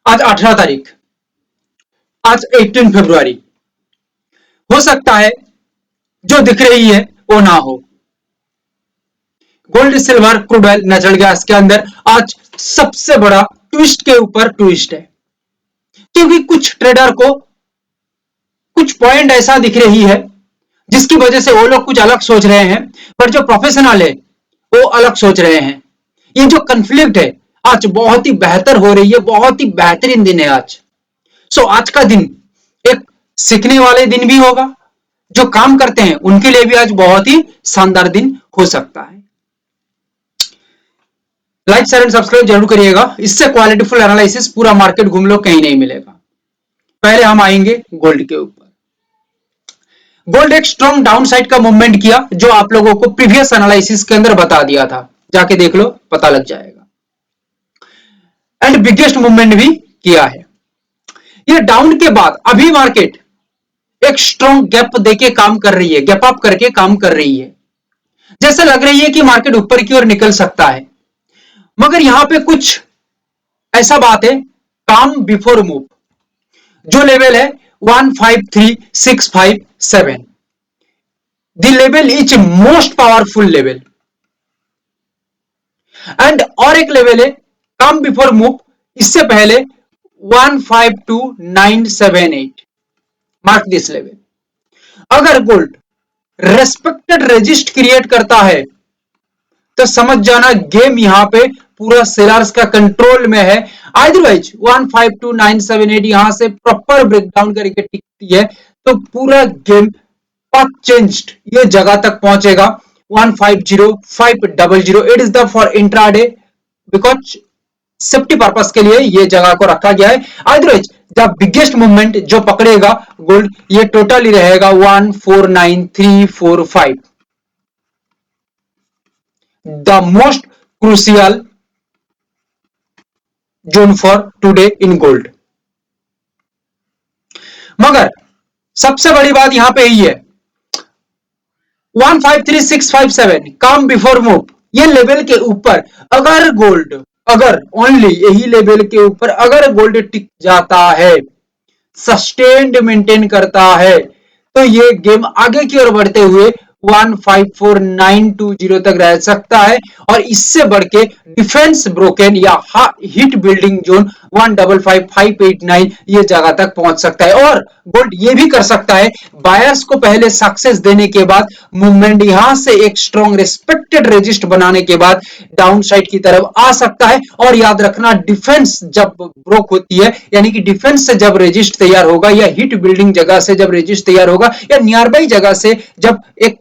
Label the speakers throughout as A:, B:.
A: आज 18 तारीख, आज 18 फरवरी। हो सकता है जो दिख रही है वो ना हो। Gold, silver, crude oil, natural gas के अंदर आज सबसे बड़ा ट्विस्ट के ऊपर ट्विस्ट है, क्योंकि कुछ ट्रेडर को कुछ पॉइंट ऐसा दिख रही है जिसकी वजह से वो लोग कुछ अलग सोच रहे हैं, पर जो प्रोफेशनल है वो अलग सोच रहे हैं। ये जो कन्फ्लिक्ट है आज बहुत ही बेहतर हो रही है, बहुत ही बेहतरीन दिन है आज। आज का दिन एक सीखने वाले दिन भी होगा, जो काम करते हैं उनके लिए भी आज बहुत ही शानदार दिन हो सकता है। लाइक, शेयर एंड सब्सक्राइब जरूर करिएगा, इससे क्वालिटीफुल एनालिसिस पूरा मार्केट घूम लो, कहीं नहीं मिलेगा। पहले हम आएंगे गोल्ड के ऊपर। गोल्ड एक स्ट्रॉन्ग डाउनसाइड का मूवमेंट किया, जो आप लोगों को प्रीवियस एनालिसिस के अंदर बता दिया था, जाके देख लो, पता लग जाएगा। एंड बिगेस्ट मूवमेंट भी किया है। ये डाउन के बाद अभी मार्केट एक स्ट्रॉन्ग गैप देके काम कर रही है, गैप अप करके काम कर रही है। जैसे लग रही है कि मार्केट ऊपर की ओर निकल सकता है, मगर यहां पे कुछ ऐसा बात है, काम बिफोर मूव। जो लेवल है 153657, the level is most powerful level. And और एक लेवल है काम बिफोर मूव, इससे पहले 152978, मार्क दिस लेवल। अगर गोल्ड रेस्पेक्टेड रेजिस्ट क्रिएट करता है तो समझ जाना गेम यहां पे पूरा सेलर्स का कंट्रोल में है। अदरवाइज 152978 यहां से प्रॉपर ब्रेकडाउन करके टिकती है तो पूरा गेम पाथ चेंज्ड ये जगह तक पहुंचेगा 150500। It is the for intraday, because safety purpose के लिए ये जगह को रखा गया है। अदरवाइज द बिगेस्ट मूवमेंट जो पकड़ेगा गोल्ड, ये टोटली रहेगा 149,345, the most crucial zone for today in gold. मगर सबसे बड़ी बात यहां पे यही है, 153657 काम बिफोर मूव, ये लेवल के ऊपर अगर गोल्ड, अगर ओनली यही लेवल के ऊपर अगर गोल्ड टिक जाता है, सस्टेन्ड मेंटेन करता है, तो ये गेम आगे की ओर बढ़ते हुए 154920 तक रह सकता है। और इससे बढ़ के डिफेंस ब्रोकन या हिट बिल्डिंग जोन 155589 ये जगह तक पहुंच सकता है। और गोल्ड ये भी कर सकता है, बायर्स को पहले सक्सेस देने के बाद मूवमेंट यहां से एक स्ट्रॉन्ग रेस्पेक्टेड रेजिस्ट बनाने के बाद डाउन साइड की तरफ आ सकता है। और याद रखना, डिफेंस जब ब्रोक होती है, यानी कि डिफेंस से जब रेजिस्ट तैयार होगा या हिट बिल्डिंग जगह से जब रेजिस्ट तैयार होगा या नियर बाई जगह से जब एक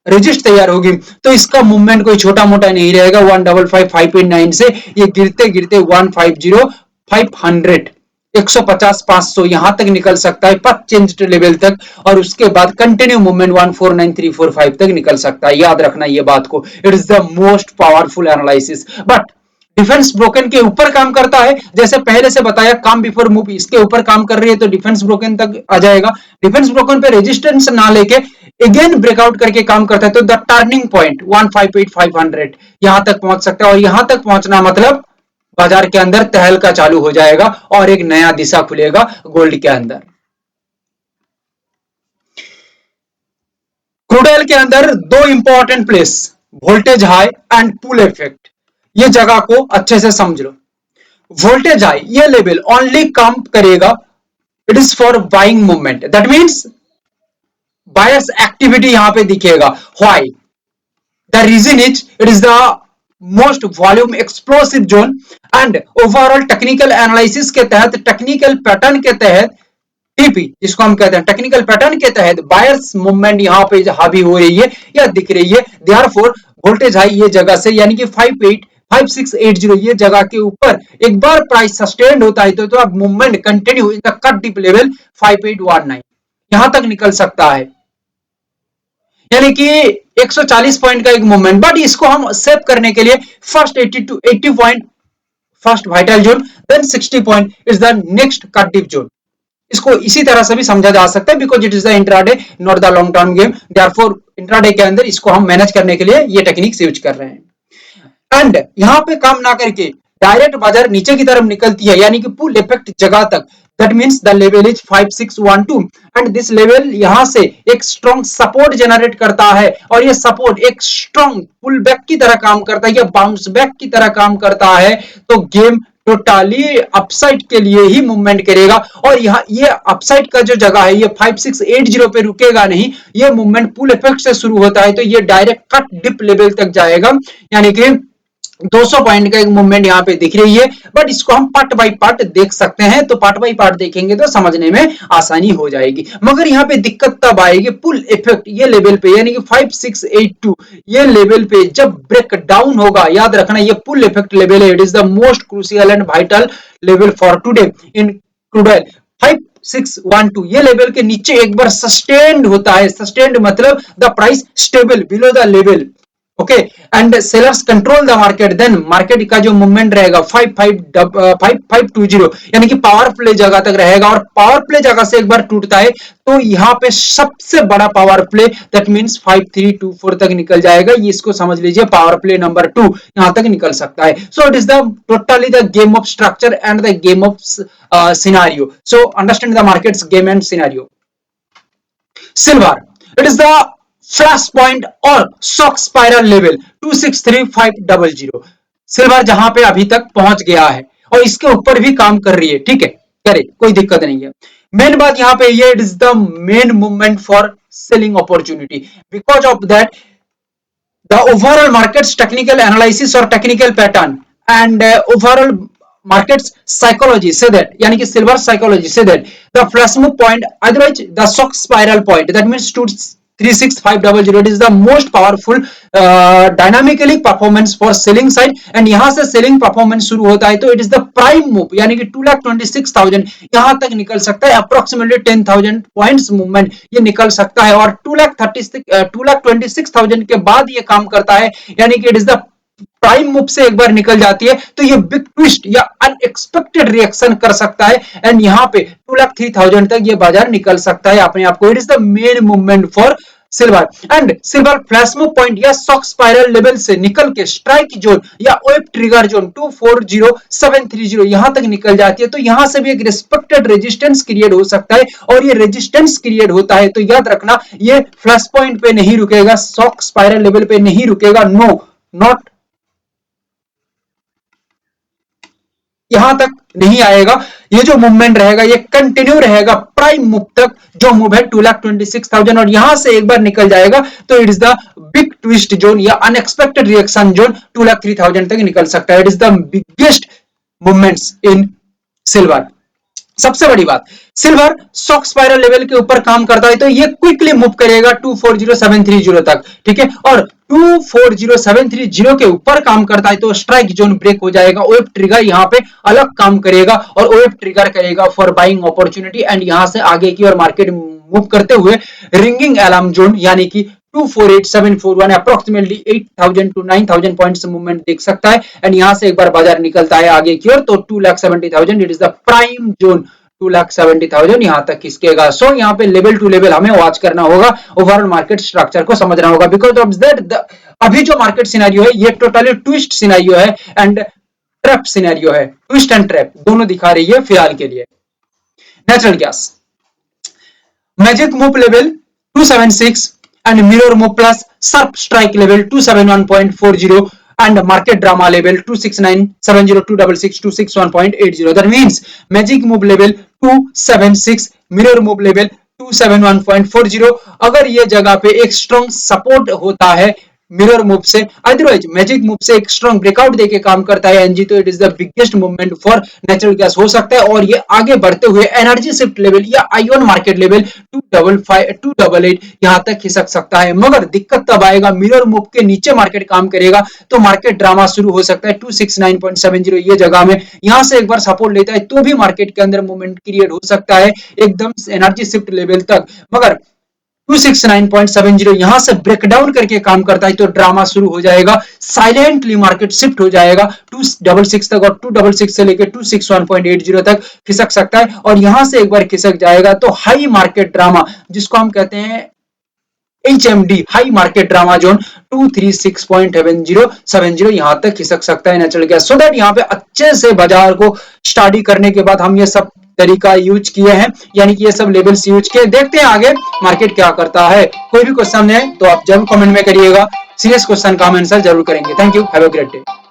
A: रेजिस्ट तैयार होगी, तो इसका मूवमेंट कोई छोटा मोटा नहीं रहेगा। 155589 से ये गिरते गिरते 150500 150-500 यहां तक निकल सकता है पथ चेंज लेवल तक, और उसके बाद कंटिन्यू मूवमेंट 149345 तक निकल सकता है। याद रखना ये बात को, it is the most powerful analysis. But defence broken के ऊपर काम करता है, जैसे पहले से बताया, काम बिफोर मूव इसके ऊपर काम कर रही है तो डिफेंस ब्रोकन तक आ जाएगा। डिफेंस ब्रोकन पे रेजिस्टेंस ना लेके अगेन ब्रेकआउट करके काम करता है तो द टर्निंग पॉइंट 158500 यहां तक पहुंच सकता है। और यहां तक पहुंचना मतलब बाजार के अंदर तहलका चालू हो जाएगा और एक नया दिशा खुलेगा गोल्ड के अंदर। क्रूड ऑयल के अंदर दो important place, voltage high and pull effect, ये जगह को अच्छे से समझ लो। वोल्टेज हाई ये लेवल ओनली काम करेगा, it is for buying movement, that means buyers activity यहां पे दिखेगा। Why? The reason is it is the most volume explosive zone and overall technical analysis के तहत, टेक्निकल पैटर्न के तहत, टीपी जिसको हम कहते हैं टेक्निकल पैटर्न के तहत बायर्स मूवमेंट यहां पे हावी हो रही है या दिख रही है। देयरफॉर वोल्टेज हाई ये जगह से, यानी कि 5680 ये जगह के ऊपर एक बार प्राइस सस्टेन्ड होता है तो अब movement continue in the cut dip level 5819 यहां तक निकल सकता है, यानी कि 140 पॉइंट का एक मूवमेंट। बट इसको हम सेव करने के लिए first 80 point first vital zone, then 60 point is the next cut dip zone. इसको इसी तरह से भी समझा जा सकता है, because it is the intraday not the long term game. Therefore intraday के अंदर इसको हम मैनेज करने के लिए ये टेक्निक्स यूज कर रहे हैं। एंड यहां पे काम ना करके डायरेक्ट बाजार नीचे की तरफ निकलती है यानी कि पुल इफेक्ट जगह तक, that means the level is 5612 and this level यहां से एक स्ट्रॉन्ग सपोर्ट जनरेट करता है और ये सपोर्ट एक स्ट्रॉन्ग पुल बैक की तरह काम करता है या बाउंस बैक की तरह काम करता है। तो गेम टोटली अपसाइड के लिए ही मूवमेंट करेगा और यहाँ ये अपसाइड का जो जगह है ये 5680 पे रुकेगा नहीं, ये मूवमेंट पुल इफेक्ट से शुरू होता है तो ये डायरेक्ट कट डिप लेवल तक जाएगा यानी कि 200 पॉइंट का एक मूवमेंट यहाँ पे दिख रही है। बट इसको हम पार्ट बाय पार्ट देख सकते हैं, तो पार्ट बाय पार्ट देखेंगे तो समझने में आसानी हो जाएगी। मगर यहाँ पे दिक्कत तब आएगी पुल इफेक्ट ये लेवल पे यानी कि 5682 ये लेवल पे जब ब्रेक डाउन होगा, याद रखना ये पुल इफेक्ट लेवल है, it is the most crucial and vital level for today in crude oil. 5612 ये लेवल के नीचे एक बार सस्टेन्ड होता है, सस्टेन्ड मतलब the price stable below the level, okay, and sellers control the market, then market का जो मूवमेंट रहेगा 5520 यानी कि पावर प्ले जगह तक रहेगा और पावर प्ले जगह से एक बार टूटता है तो यहाँ पे सबसे बड़ा पावर प्ले दैट मींस 5324 तक निकल जाएगा। ये इसको समझ लीजिए पावर प्ले नंबर 2 यहां तक निकल सकता है। So it is the totally the game of structure and the game of scenario. So understand the markets game and scenario. Silver, it is the flash point और शॉक स्पाइरल लेवल 263500। सिल्वर जहां पे अभी तक पहुंच गया है और इसके ऊपर भी काम कर रही है, ठीक है, करे कोई दिक्कत नहीं है। मेन बात यहां पे ये, it is the main movement for selling opportunity, because of that the overall markets technical analysis और technical pattern and overall markets psychology say that yani ki silver psychology say that the flash move point otherwise the shock spiral point that means 36500 it is the most powerful dynamically performance for selling side and yahan se selling performance shuru hota hai to it is the prime move yani ki 2,26,000 yahan tak nikal sakta hai, approximately 10,000 points movement ye nikal sakta hai और 2,26,000 के बाद ये काम करता है यानी कि it is the prime move से एक बार निकल जाती है तो ये बिग ट्विस्ट या अनएक्सपेक्टेड रिएक्शन कर सकता है एंड यहाँ पे 2,03,000 तक ये बाजार निकल सकता है अपने आप को। It is the main movement for silver and silver flash move point या शॉक स्पाइरल लेवल से निकल के स्ट्राइक जोन या वेब ट्रिगर जोन 240730 यहां तक निकल जाती है तो यहां से भी एक रिस्पेक्टेड रेजिस्टेंस क्रिएट हो सकता है और ये रेजिस्टेंस क्रिएट होता है तो याद रखना ये फ्लैश पॉइंट पे नहीं रुकेगा, शॉक स्पाइरल लेवल पे नहीं रुकेगा, नो नॉट यहां तक नहीं आएगा। ये जो मूवमेंट रहेगा ये कंटिन्यू रहेगा प्राइम मूव तक जो मूव है 2,26,000 और यहां से एक बार निकल जाएगा तो it is the big twist zone या अनएक्सपेक्टेड रिएक्शन जोन 2,03,000 तक निकल सकता है। It is the biggest movements in silver. सबसे बड़ी बात, सिल्वर शॉक स्पाइरल लेवल के ऊपर काम करता है तो ये क्विकली मूव करेगा 240730 तक, ठीक है, और 240730 के ऊपर काम करता है तो स्ट्राइक जोन ब्रेक हो जाएगा, वेब ट्रिगर यहाँ पे अलग काम करेगा और वेब ट्रिगर करेगा फॉर बाइंग अपॉर्चुनिटी एंड यहां से आगे की और मार्केट मूव करते हुए रिंगिंग अलार्म जोन यानी कि 248,741 अप्रोक्सीमेटली 8,000 to 9,000 पॉइंट्स मूवमेंट देख सकता है एंड यहां से एक बार बाजार निकलता है आगे की ओर तो 2,70,000 it is the prime zone 2,70,000 यहां तक खिसकेगा। सो यहां पे लेवल टू लेवल हमें वॉच करना होगा, ओवरऑल मार्केट स्ट्रक्चर को समझना होगा बिकॉज ऑफ दैट अभी जो मार्केट सिनेरियो है ये टोटली ट्विस्ट सिनेरियो है एंड ट्रैप सिनेरियो है, ट्विस्ट एंड ट्रैप दोनों दिखा रही है फिलहाल के लिए। Natural gas magic move level 276 and mirror move plus sharp strike level 271.40 and market drama level 26970 266 261.80 that means magic move level 276 mirror move level 271.40 अगर ये जगह पे एक स्ट्रॉन्ग सपोर्ट होता है मिरर मूव से, अदरवाइज मैजिक मूव से एक स्ट्रॉन्ग ब्रेकआउट देके काम करता है एनजी तो it is the biggest movement for natural gas हो सकता है और ये आगे बढ़ते हुए एनर्जी शिफ्ट लेवल या आईओन मार्केट लेवल 288 यहां तक खिसक सकता है। मगर दिक्कत तब आएगा मिरर मूव के नीचे मार्केट काम करेगा तो मार्केट ड्रामा शुरू हो सकता है 269.70 ये जगह में यहां से एक बार सपोर्ट लेता है तो भी मार्केट के अंदर मूवमेंट क्रिएट हो सकता है एकदम एनर्जी शिफ्ट लेवल तक, मगर 269.70 यहां से ब्रेकडाउन करके काम करता है तो ड्रामा शुरू हो जाएगा, साइलेंटली मार्केट शिफ्ट हो जाएगा 266 तक और 266 से लेकर 261.80 तक खिसक सकता है और यहां से एक बार खिसक जाएगा तो हाई मार्केट ड्रामा जिसको हम कहते हैं HMD high market drama zone 236.70 यहां तक खिसक सकता है नेचुरल गैस। सो दैट यहाँ पे अच्छे से बाजार को स्टडी करने के बाद हम ये सब तरीका यूज किए हैं, यानी कि ये सब लेवल्स यूज किए। देखते हैं आगे मार्केट क्या करता है। कोई भी क्वेश्चन है तो आप जरूर कमेंट में करिएगा, सीरियस क्वेश्चन का हम आंसर जरूर करेंगे। Thank you, have a great day.